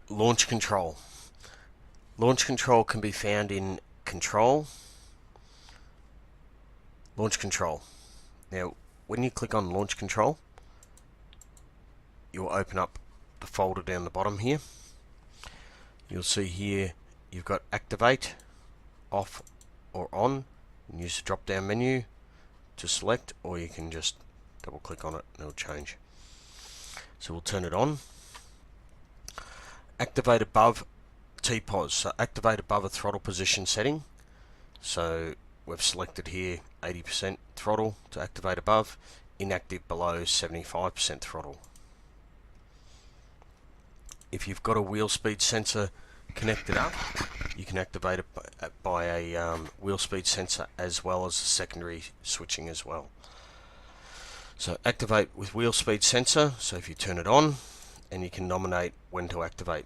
Launch control. Launch control can be found in control, launch control. Now, when you click on launch control, you'll open up the folder down the bottom here. You'll see here you've got activate, off or on. You can use the drop down menu to select, or you can just double click on it and it'll change. So we'll turn it on. Activate above TPOS, so activate above a throttle position setting. So we've selected here 80% throttle to activate above, inactive below 75% throttle. If you've got a wheel speed sensor connected up, you can activate it by a wheel speed sensor as well as secondary switching as well. So activate with wheel speed sensor, so if you turn it on, and you can nominate when to activate.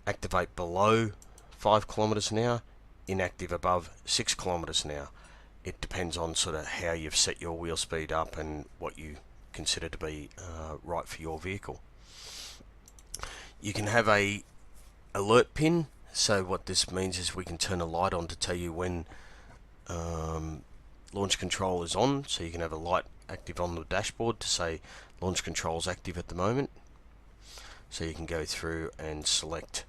Activate below 5 kilometers an hour, inactive above 6 kilometers an hour. It depends on sort of how you've set your wheel speed up and what you consider to be right for your vehicle. You can have a alert pin, so what this means is we can turn a light on to tell you when launch control is on, so you can have a light active on the dashboard to say launch control is active at the moment. So you can go through and select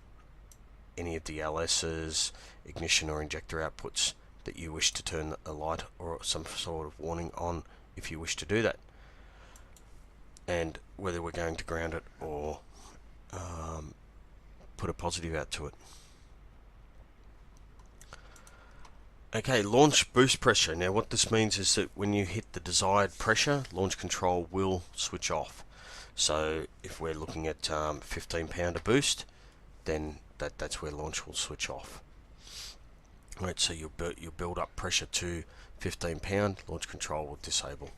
any of the LS's, ignition or injector outputs that you wish to turn a light or some sort of warning on if you wish to do that, and whether we're going to ground it or put a positive out to it. Okay, launch boost pressure. Now what this means is that when you hit the desired pressure, launch control will switch off. So if we're looking at 15 pounder boost, then that's where launch will switch off. Right, so you'll build up pressure to 15 pound, launch control will disable.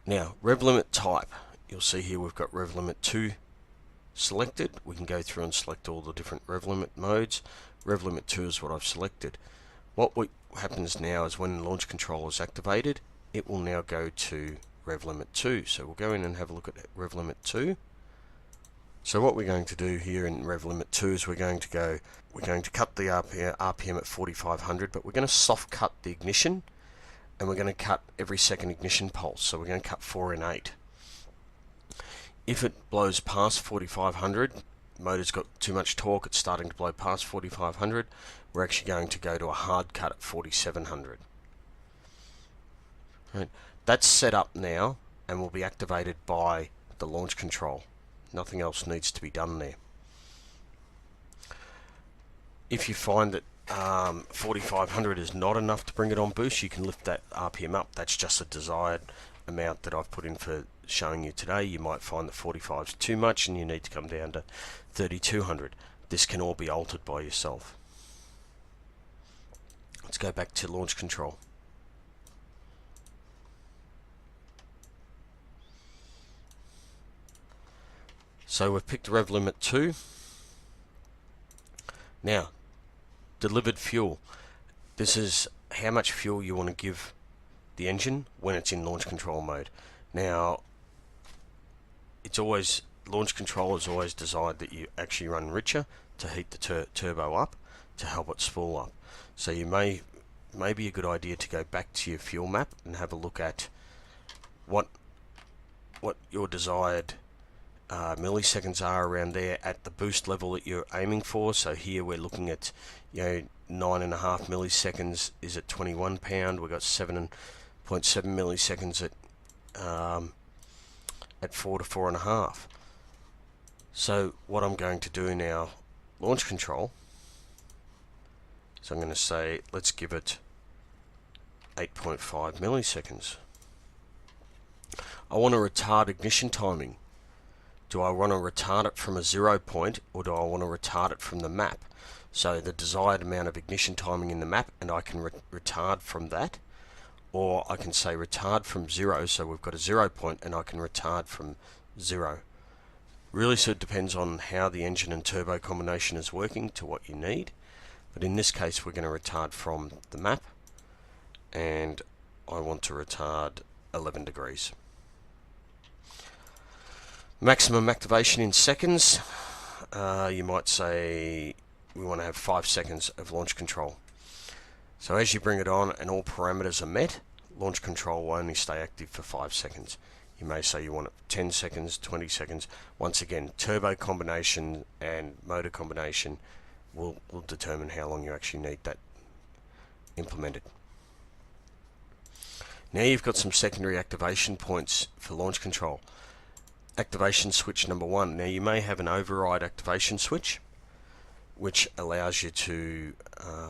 Now, rev limit type. You'll see here we've got rev limit 2 selected. We can go through and select all the different rev limit modes. Rev limit 2 is what I've selected. What happens now is when launch control is activated, it will now go to rev limit 2. So we'll go in and have a look at rev limit 2. So what we're going to do here in rev limit 2 is we're going to cut the RPM at 4500, but we're going to soft cut the ignition, and we're going to cut every second ignition pulse. So we're going to cut 4 in 8. If it blows past 4500, motor's got too much torque, it's starting to blow past 4500, we're actually going to go to a hard cut at 4700. Right. That's set up now and will be activated by the launch control. Nothing else needs to be done there. If you find that 4500 is not enough to bring it on boost, you can lift that RPM up. That's just a desired amount that I've put in for showing you today. You might find that 45 is too much and you need to come down to 3200. This can all be altered by yourself. Let's go back to launch control. So we've picked rev limit 2. Now, delivered fuel. This is how much fuel you want to give the engine when it's in launch control mode. Now, it's always, launch control is always desired that you actually run richer to heat the turbo up to help it spool up. So you may be a good idea to go back to your fuel map and have a look at what your desired milliseconds are around there at the boost level that you're aiming for. So here we're looking at 9.5 milliseconds is at 21 pound. We've got 7.7 milliseconds at 4 to 4.5. So what I'm going to do now, launch control. So I'm going to say let's give it 8.5 milliseconds. I want to retard ignition timing. Do I want to retard it from a 0 point, or do I want to retard it from the map? So the desired amount of ignition timing in the map, and I can retard from that, or I can say retard from 0, so we've got a 0 point and I can retard from 0. Really, so it depends on how the engine and turbo combination is working to what you need, but in this case we're going to retard from the map, and I want to retard 11 degrees. Maximum activation in seconds. you might say we want to have 5 seconds of launch control. So as you bring it on and all parameters are met, launch control will only stay active for 5 seconds. You may say you want it 10 seconds, 20 seconds. Once again, turbo combination and motor combination will determine how long you actually need that implemented. Now you've got some secondary activation points for launch control. Activation switch number 1. Now you may have an override activation switch, which allows you to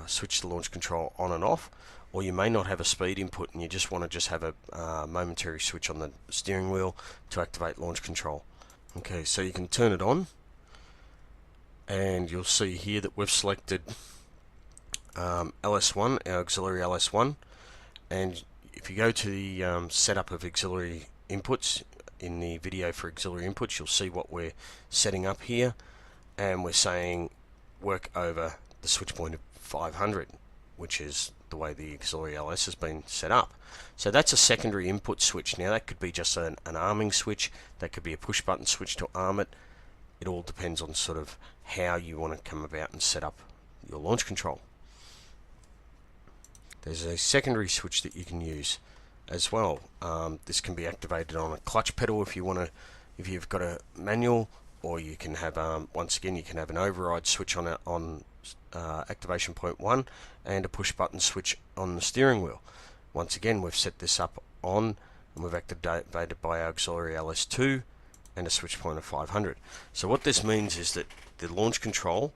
switch the launch control on and off, or you may not have a speed input and you just want to have a momentary switch on the steering wheel to activate launch control. Okay, so you can turn it on, and you'll see here that we've selected LS1, our auxiliary LS1, and if you go to the setup of auxiliary inputs in the video for auxiliary inputs, you'll see what we're setting up here, and we're saying work over the switch point of 500, which is the way the auxiliary LS has been set up. So that's a secondary input switch. Now that could be just an arming switch, that could be a push button switch to arm it. It all depends on sort of how you want to come about and set up your launch control. There's a secondary switch that you can use as well. This can be activated on a clutch pedal if you want to, if you've got a manual, or you can have once again you can have an override switch on activation point 1 and a push button switch on the steering wheel. Once again, we've set this up on and we've activated by auxiliary LS2 and a switch point of 500. So what this means is that the launch control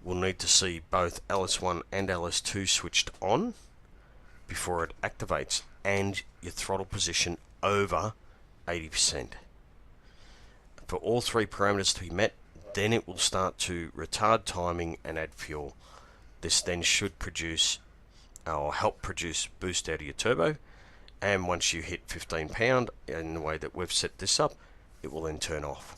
will need to see both LS1 and LS2 switched on before it activates, and your throttle position over 80%. For all 3 parameters to be met, then it will start to retard timing and add fuel. This then should produce or help produce boost out of your turbo, and once you hit 15 pound in the way that we've set this up, it will then turn off.